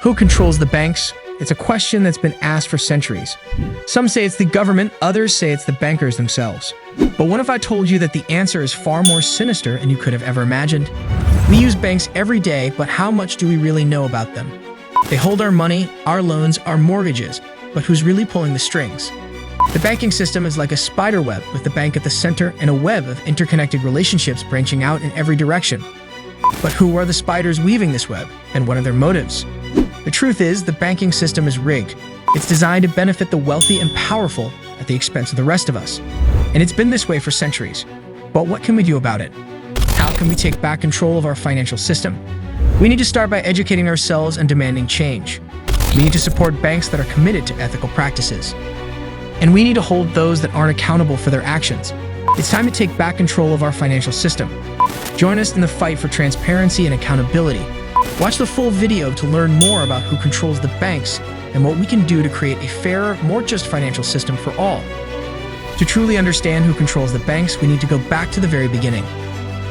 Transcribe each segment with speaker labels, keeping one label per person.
Speaker 1: Who controls the banks? It's a question that's been asked for centuries. Some say it's the government, others say it's the bankers themselves. But what if I told you that the answer is far more sinister than you could have ever imagined? We use banks every day, but how much do we really know about them? They hold our money, our loans, our mortgages, but who's really pulling the strings? The banking system is like a spider web with the bank at the center and a web of interconnected relationships branching out in every direction. But who are the spiders weaving this web, and what are their motives? The truth is, the banking system is rigged. It's designed to benefit the wealthy and powerful at the expense of the rest of us. And it's been this way for centuries. But what can we do about it? How can we take back control of our financial system? We need to start by educating ourselves and demanding change. We need to support banks that are committed to ethical practices. And we need to hold those that aren't accountable for their actions. It's time to take back control of our financial system. Join us in the fight for transparency and accountability. Watch the full video to learn more about who controls the banks and what we can do to create a fairer, more just financial system for all. To truly understand who controls the banks, we need to go back to the very beginning.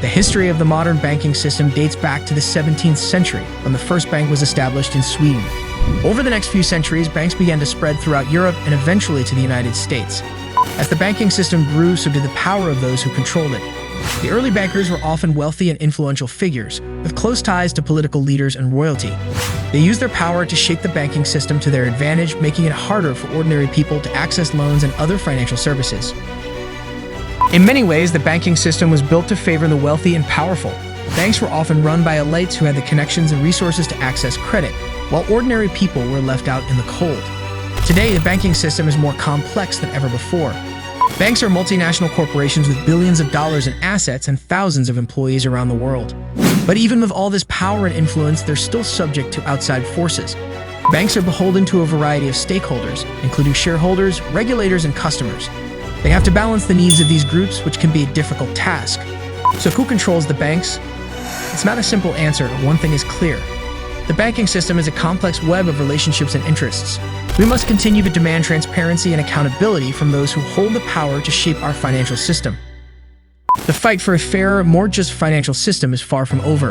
Speaker 1: The history of the modern banking system dates back to the 17th century, when the first bank was established in Sweden. Over the next few centuries, banks began to spread throughout Europe and eventually to the United States. As the banking system grew, so did the power of those who controlled it. The early bankers were often wealthy and influential figures, with close ties to political leaders and royalty. They used their power to shape the banking system to their advantage, making it harder for ordinary people to access loans and other financial services. In many ways, the banking system was built to favor the wealthy and powerful. Banks were often run by elites who had the connections and resources to access credit, while ordinary people were left out in the cold. Today, the banking system is more complex than ever before. Banks are multinational corporations with billions of dollars in assets and thousands of employees around the world. But even with all this power and influence, they're still subject to outside forces. Banks are beholden to a variety of stakeholders, including shareholders, regulators, and customers. They have to balance the needs of these groups, which can be a difficult task. So who controls the banks? It's not a simple answer, but one thing is clear. The banking system is a complex web of relationships and interests. We must continue to demand transparency and accountability from those who hold the power to shape our financial system. The fight for a fairer, more just financial system is far from over.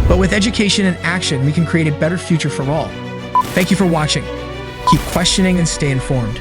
Speaker 1: But with education and action, we can create a better future for all. Thank you for watching. Keep questioning and stay informed.